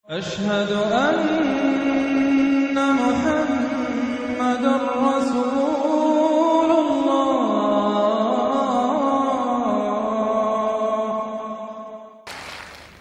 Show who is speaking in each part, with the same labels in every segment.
Speaker 1: أشهد أن محمد رسول الله.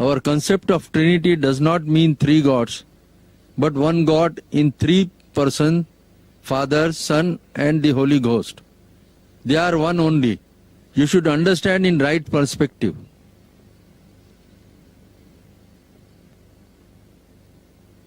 Speaker 2: Our concept of Trinity does not mean three gods, but one God in three persons, Father, Son, and the Holy Ghost. They are one only. You should understand in right perspective.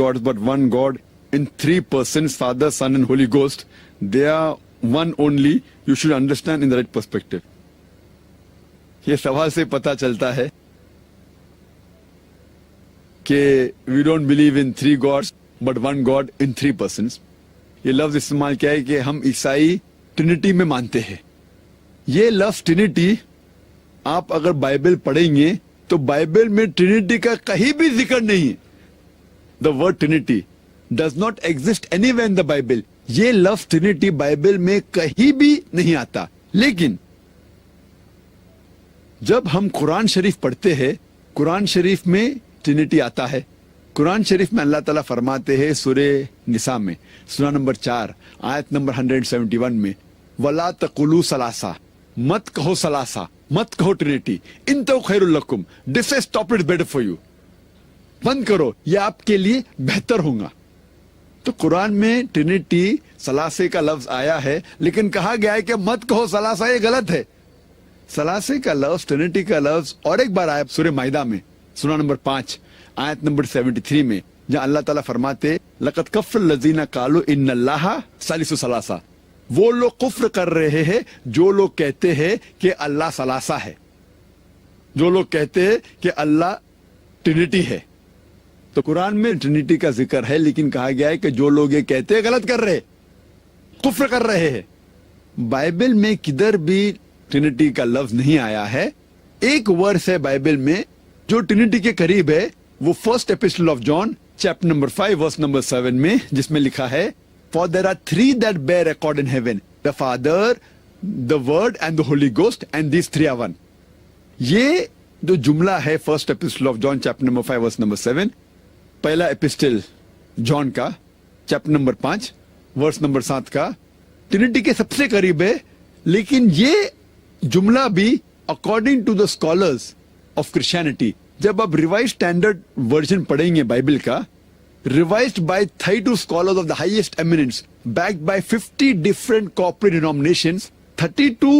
Speaker 3: gods but one God in three persons, Father, Son and Holy Ghost. They are one only. You should understand in the right perspective. یہ سوال سے پتا چلتا ہے کہ we don't believe in three gods but one God in three persons. یہ لفظ استعمال کیا ہے کہ ہم عیسائی ٹرینٹی میں مانتے ہیں. یہ لفظ ٹرینٹی آپ اگر بائبل پڑھیں گے تو بائبل میں ٹرینٹی کا کہیں بھی ذکر نہیں ہے. The word Trinity does not exist anywhere in the Bible. یہ لفظ ٹرینٹی بائبل میں کہیں بھی نہیں آتا. لیکن جب ہم قرآن شریف پڑھتے ہیں قرآن شریف میں ٹرینٹی آتا ہے. قرآن شریف میں اللہ تعالیٰ فرماتے ہیں سورہ نساء میں سورہ نمبر 4 آیت نمبر 171 میں وَلَا تَقُولُوا ثَلَاثَةً، مت کہو ثلاثہ، مت کہو ٹرینٹی، انتہوا خیر لکم، this is stop it better for you, بند کرو یہ آپ کے لیے بہتر ہوگا. تو قرآن میں ٹرینٹی ثلاثے کا لفظ آیا ہے لیکن کہا گیا ہے کہ مت کہو ثلاثہ، یہ غلط ہے. ثلاثے کا لفظ ٹرینٹی کا لفظ اور ایک بار آیا سورہ مائدہ میں سورہ نمبر 5 آیت نمبر 73 میں جہاں اللہ تعالیٰ فرماتے لقد کفر الذین قالوا ان اللہ ثالث ثلاثہ. وہ لوگ کفر کر رہے ہیں جو لوگ کہتے ہیں کہ اللہ ثلاثہ ہے، جو لوگ کہتے ہیں کہ اللہ ٹرینٹی ہے. تو قرآن میں ٹرینٹی کا ذکر ہے لیکن کہا گیا ہے کہ جو لوگ یہ کہتے ہیں غلط کر رہے، کفر کر رہے ہیں. بائبل میں کدھر بھی ٹرینٹی کا لفظ نہیں آیا ہے. ایک ورس ہے بائبل میں جو ٹرینٹی کے قریب ہے، وہ first epistle of John chapter number 5 verse number 7 میں جس میں لکھا ہے For there are three that bear record in heaven, the Father, the Word and the Holy Ghost, and these three are one. یہ جو جملہ ہے first epistle of John chapter number 5 verse number 7، پہلا ایپسٹل جان کا چیپٹر نمبر 5 ورس نمبر 7 کا Trinity کے سب سے قریب ہے. لیکن یہ جملہ بھی according to the scholars of Christianity, جب آپ ریوائز اسٹینڈرڈ ورژن پڑھیں گے بائبل کا، revised by 32 scholars of the highest eminence, backed by 50 different corporate denominations, 32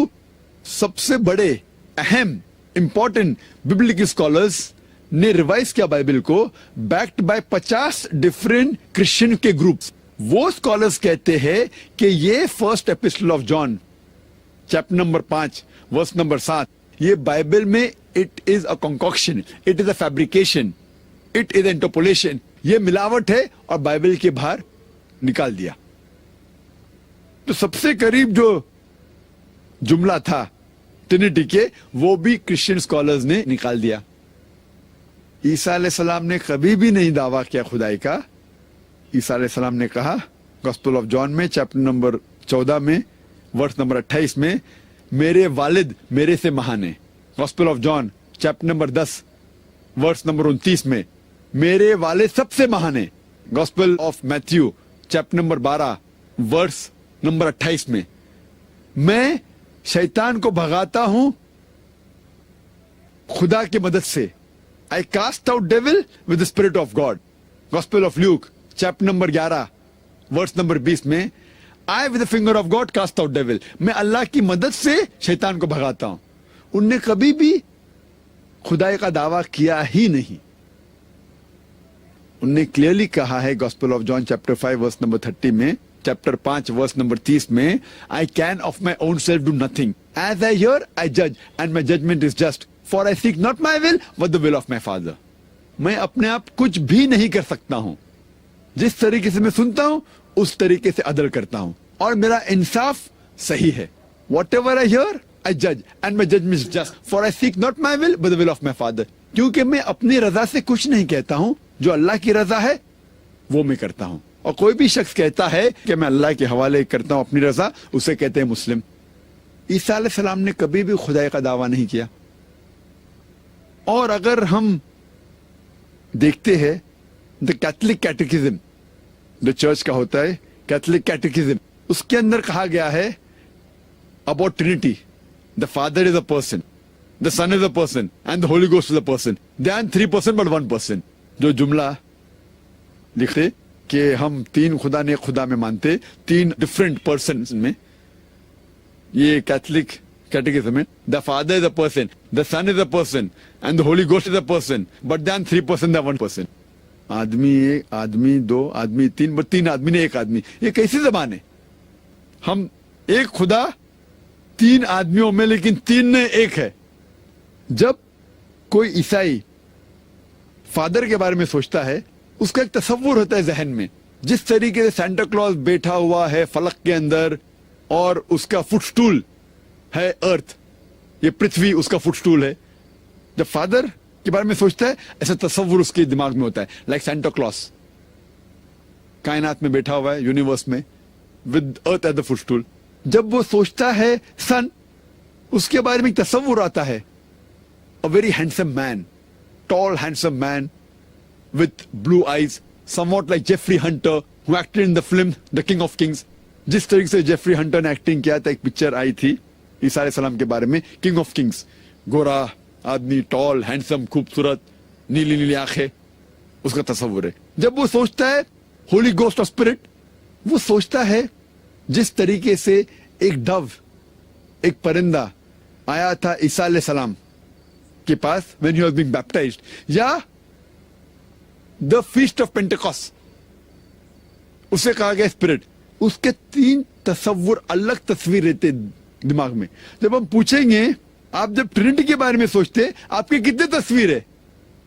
Speaker 3: سب سے بڑے اہم important biblical scholars نے ریوائز کیا بائبل کو، backed by 50 different Christian کے groups. وہ scholars کہتے ہیں کہ یہ first epistle of John chapter number 5 verse number 7 یہ بائبل میں it is a concoction, it is a fabrication, it is interpolation. یہ ملاوٹ ہے اور بائبل کے باہر نکال دیا. تو سب سے قریب جو جملہ تھا ٹرینٹی کے وہ بھی کرسچین سکالرز نے نکال دیا. عیسیٰ علیہ السلام نے کبھی بھی نہیں دعویٰ کیا خدائی کا. عیسیٰ علیہ السلام نے کہا گاسپل آف جان میں چیپٹر نمبر 14 میں ورس نمبر 28 میں میرے والد میرے سے مہان ہیں. Gospel of John chapter number 10 verse number 29 میں میرے والد سب سے مہان ہیں. Gospel of Matthew chapter number 12 verse number 28 میں میں شیطان کو بھگاتا ہوں خدا کی مدد سے. I cast out devil with the spirit of God. Gospel of Luke chapter number 11 verse number 20 میں I with the finger of God cast out devil. میں اللہ کی مدد سے شیطان کو بھگاتا ہوں. ان نے کبھی بھی خدائی کا دعویٰ کیا ہی نہیں. انہوں نے کلیئرلی کہا ہے gospel of John chapter 5 verse number 30 میں چیپٹر 5 ورس نمبر 30 میں I can of my own self do nothing. As I hear, I judge and my judgment is just. For I seek not my will but the will of my Father. میں اپنے آپ کچھ بھی نہیں کر سکتا ہوں. جس طریقے سے میں سنتا ہوں اس طریقے سے عدل کرتا ہوں اور میرا انصاف صحیح ہے. Whatever I hear, I judge and my judgment is just. For I seek not my will but the will of my Father. کیونکہ میں اپنی رضا سے کچھ نہیں کہتا ہوں، جو اللہ کی رضا ہے وہ میں کرتا ہوں. اور کوئی بھی شخص کہتا ہے کہ میں اللہ کے حوالے کرتا ہوں اپنی رضا، اسے کہتے ہیں مسلم. عیسیٰ علیہ السلام نے کبھی بھی خدائی کا دعویٰ نہیں کیا. اور اگر ہم دیکھتے ہیں دا کیتھولک کیٹیکزم جو چرچ کا ہوتا ہے, کیتھولک کیٹیکزم, اس کے اندر کہا گیا ہے about Trinity, the father is a person, the son is a person and the Holy Ghost is a person. They are 3 person but 1 person. جو جملہ لکھتے کہ ہم 3 خدا نے خدا میں مانتے, 3 ڈفرنٹ پرسنز میں, یہ کیتھولک کیٹیکزم ہے. The father is a person, the son is a person and the Holy Ghost is a person but they are 3 person, the 1 person. آدمی 1, آدمی 2, آدمی 3, بٹ 3 آدمی نے 1 آدمی. یہ کیسی زبان ہے؟ ہم ایک خدا 3 آدمیوں میں, لیکن 3 نے 1 ہے. جب کوئی عیسائی فادر کے بارے میں سوچتا ہے, اس کا ایک تصور ہوتا ہے ذہن میں, جس طریقے سے سینٹا کلوز بیٹھا ہوا ہے فلک کے اندر اور اس کا فٹ سٹول ہے ارتھ, یہ پرتھوی اس کا فٹ سٹول ہے. جب فادر کے بارے میں سوچتا ہے ایسا تصور اس کے دماغ میں ہوتا ہے, لائک سینٹا کلوز کائنات میں بیٹھا ہوا ہے, یونیورس میں, with earth at the footstool. جب وہ سوچتا ہے سن, اس کے بارے میں ایک تصور آتا ہے, a very handsome man, tall handsome man with blue eyes, somewhat like Jeffrey Hunter who acted in the film The King of Kings. جس طریقے سے جیفری ہنٹر نے ایکٹنگ کیا تھا, ایک پکچر آئی تھی عیسیٰ علیہ السلام کے بارے میں, کنگ آف کنگز, گورا آدمی, ٹال, ہینڈسم, خوبصورت, نیلی نیلی آنکھیں, اس کا تصور ہے. جب وہ سوچتا ہے ہولی گوسٹ آف اسپرٹ, وہ سوچتا ہے جس طریقے سے ایک ڈو, ایک پرندہ آیا تھا عیسیٰ علیہ السلام کے پاس when he was being baptized, یا the feast of Pentecost, اسے کہا گیا اسپرٹ. اس کے 3 تصور, الگ تصویر رہتے دماغ میں. جب ہم پوچھیں گے آپ جب ٹرینٹی کے بارے میں سوچتے آپ کے کتنے تصویر ہے,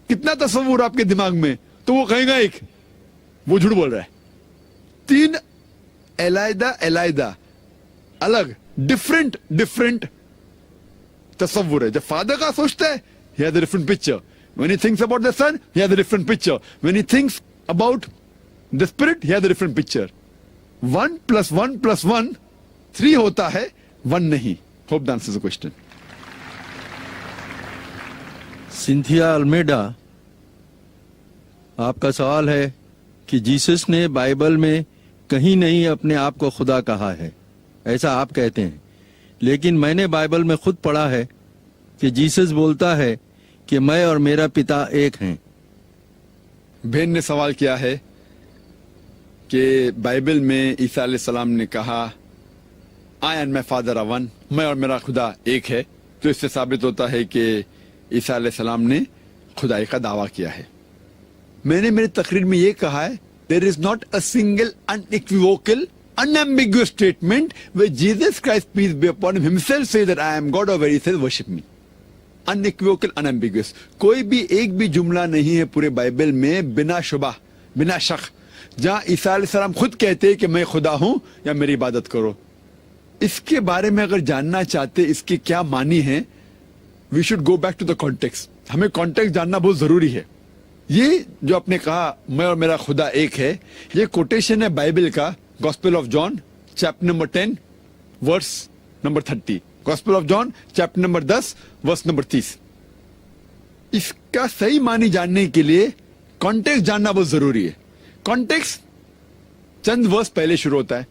Speaker 3: کتنا تصور آپ کے دماغ میں, تو وہ کہے گا 1. وہ جھوٹ بول رہا ہے. 3 علیحدہ علیحدہ الگ ڈفرنٹ تصور ہے. جب فادر کا سوچتا ہے he has a different picture. When he thinks about the son, he has a different picture. When he thinks about the spirit, he has a different picture. 1 + 1 + 1 3 ہوتا ہے, 1 نہیں. Hope that answers the question.
Speaker 2: Cynthia المیڈا, آپ کا سوال ہے کہ Jesus نے Bible میں کہیں نہیں اپنے آپ کو خدا کہا ہے, ایسا آپ کہتے ہیں, لیکن میں نے بائبل میں خود پڑھا ہے کہ جیسس بولتا ہے کہ میں اور میرا پتا ایک ہیں.
Speaker 3: بہن نے سوال کیا ہے کہ بائبل میں عیسیٰ علیہ السلام نے کہا I and my father are one, میں اور میرا خدا ایک ہے, تو اس سے ثابت ہوتا ہے کہ عیسیٰ علیہ السلام نے خدائی کا دعویٰ کیا ہے. میں نے میری تقریر میں یہ کہا ہے there is not a single unequivocal unambiguous statement where Jesus Christ peace be upon him himself says that I am God, or where he says worship me. Unequivocal, unambiguous. کوئی بھی ایک بھی جملہ نہیں ہے پورے بائبل میں بنا شبہ, بنا شک, جہاں عیسیٰ علیہ السلام خود کہتے کہ میں خدا ہوں یا میری عبادت کرو. اس کے بارے میں اگر جاننا چاہتے اس کے کیا معنی ہیں, we should go back to the context. ہمیں کانٹیکسٹ جاننا بہت ضروری ہے. یہ جو آپ نے کہا میں اور میرا خدا ایک ہے, یہ کوٹیشن ہے بائبل کا, Gospel of John, chapter number 10, verse number 30. Gospel of John, chapter number 10, verse number 30. اس کا صحیح معنی جاننے کے لیے کانٹیکسٹ جاننا بہت ضروری ہے. کانٹیکسٹ چند ورس پہلے شروع ہوتا ہے.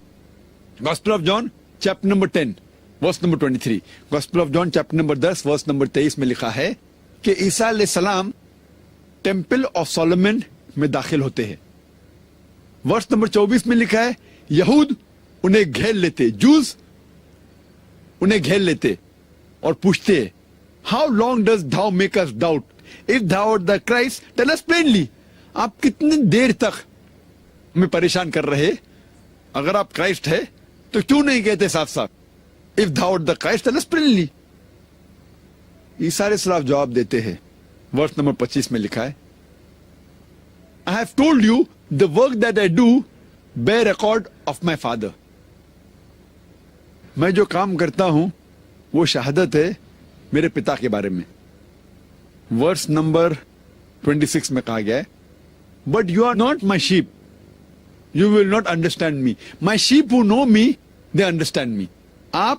Speaker 3: Gospel of John, chapter number 10, verse number 23. Gospel of John, chapter number 10, verse number 23 میں لکھا ہے کہ عیسیٰ علیہ السلام ٹیمپل آف سولومن میں داخل ہوتے ہیں. ورس نمبر 24 میں لکھا ہے یہود انہیں گھیر لیتے, جوز انہیں گھیر لیتے اور پوچھتے how long does thou make us doubt? If thou art the Christ, tell us plainly. آپ کتنی دیر تک ہمیں پریشان کر رہے, اگر آپ کرائسٹ ہے تو کیوں نہیں کہتے صاف صاف if thou art the Christ, tell us plainly. عیسیٰ علیہ السلام جواب دیتے ہیں, ورس نمبر 25 میں لکھا ہے I have told you the work that I do bear record of my father. میں جو کام کرتا ہوں وہ شہادت ہے میرے پتا کے بارے میں. ورس نمبر 26 میں کہا گیا ہے But you are not my sheep. You will not understand me. My sheep who know me, they understand me. آپ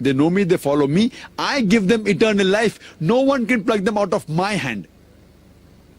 Speaker 3: they know me, they follow me, I give them eternal life, no one can pluck them out of my hand.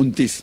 Speaker 3: 29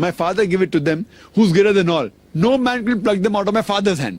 Speaker 3: My father give it to them who's greater than all. No man can pluck them out of my father's hand.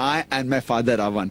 Speaker 3: I and my father are one.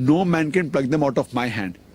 Speaker 3: No man can pluck them out of my hand.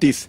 Speaker 3: 30,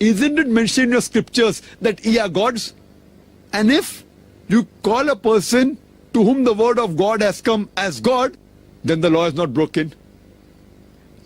Speaker 3: isn't it mentioned in your scriptures that ye are gods? And if you call a person to whom the word of God has come as God, then the law is not broken.